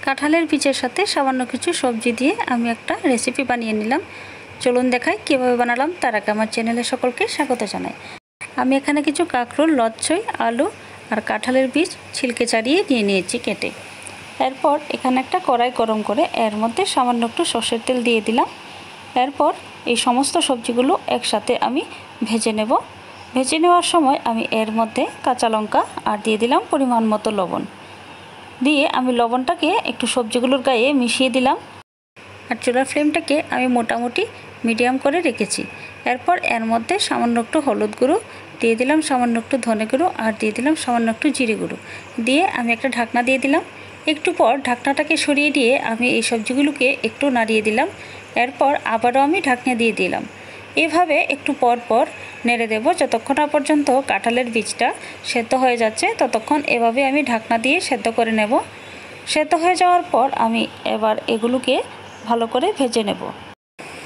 কাঁঠালের বীজের সাথে সামান্য কিছু সবজি দিয়ে আমি একটা রেসিপি বানিয়ে নিলাম। চলুন দেখাই কীভাবে বানালাম। তার আগে আমার চ্যানেলে সকলকে স্বাগত জানাই। আমি এখানে কিছু কাঁকরোল, লচ্ছই, আলু আর কাঁঠালের বীজ ছিলকে ছাড়িয়ে নিয়ে নিয়েছি কেটে। এরপর এখানে একটা কড়াই গরম করে এর মধ্যে সামান্য একটু সর্ষের তেল দিয়ে দিলাম। এরপর এই সমস্ত সবজিগুলো একসাথে আমি ভেজে নেব। ভেজে নেওয়ার সময় আমি এর মধ্যে কাঁচা লঙ্কা আর দিয়ে দিলাম পরিমাণ মতো লবণ। দিয়ে আমি লবণটাকে একটু সবজিগুলোর গায়ে মিশিয়ে দিলাম। আর চুলার ফ্লেমটাকে আমি মোটামুটি মিডিয়াম করে রেখেছি। এরপর এর মধ্যে সামান্য একটু হলুদ গুঁড়ো দিয়ে দিলাম, সামান্য একটু ধনে গুঁড়ো আর দিয়ে দিলাম সামান্য একটু জিরে গুঁড়ো দিয়ে আমি একটা ঢাকনা দিয়ে দিলাম। একটু পর ঢাকনাটাকে সরিয়ে দিয়ে আমি এই সবজিগুলোকে একটু নাড়িয়ে দিলাম। এরপর আবারও আমি ঢাকনা দিয়ে দিলাম। এভাবে একটু পর পর নেড়ে দেব যতক্ষণ না পর্যন্ত কাঁঠালের বীজটা সেদ্ধ হয়ে যাচ্ছে। ততক্ষণ এভাবে আমি ঢাকনা দিয়ে সেদ্ধ করে নেব। সেদ্ধ হয়ে যাওয়ার পর আমি এবার এগুলোকে ভালো করে ভেজে নেব।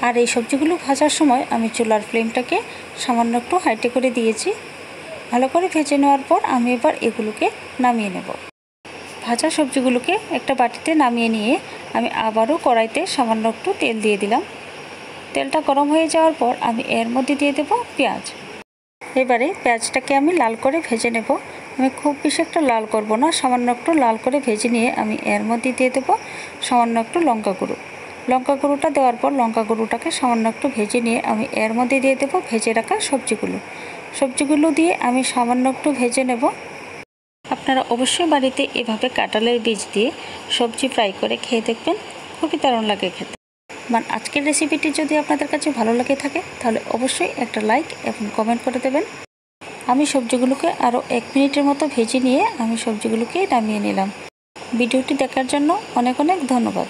আর এই সবজিগুলো ভাজার সময় আমি চুলার ফ্লেমটাকে সামান্য একটু হাইটে করে দিয়েছি। ভালো করে ভেজে নেওয়ার পর আমি এবার এগুলোকে নামিয়ে নেব। ভাজা সবজিগুলোকে একটা বাটিতে নামিয়ে নিয়ে আমি আবারও কড়াইতে সামান্য একটু তেল দিয়ে দিলাম। তেলটা গরম হয়ে যাওয়ার পর আমি এর মধ্যে দিয়ে দেব পেঁয়াজ। এবারে পেঁয়াজটাকে আমি লাল করে ভেজে নেব। আমি খুব বেশি একটা লাল করব না, সামান্য একটু লাল করে ভেজে নিয়ে আমি এর মধ্যে দিয়ে দেব সামান্য একটু লঙ্কা গুঁড়ো। লঙ্কা গুঁড়োটা দেওয়ার পর লঙ্কা গুঁড়োটাকে সামান্য একটু ভেজে নিয়ে আমি এর মধ্যে দিয়ে দেব ভেজে রাখা সবজিগুলো দিয়ে আমি সামান্য একটু ভেজে নেব। আপনারা অবশ্যই বাড়িতে এভাবে কাঁঠালের বীজ দিয়ে সবজি ফ্রাই করে খেয়ে দেখবেন, খুবই দারুণ লাগে খেতে। আজকের রেসিপিটি যদি আপনাদের কাছে ভালো লাগে থাকে তাহলে অবশ্যই একটা লাইক এবং কমেন্ট করে দেবেন। আমি সবজিগুলোকে আরও 1 মিনিটের মতো ভেজে নিয়ে আমি সবজিগুলোকে নামিয়ে নিলাম। ভিডিওটি দেখার জন্য অনেক অনেক ধন্যবাদ।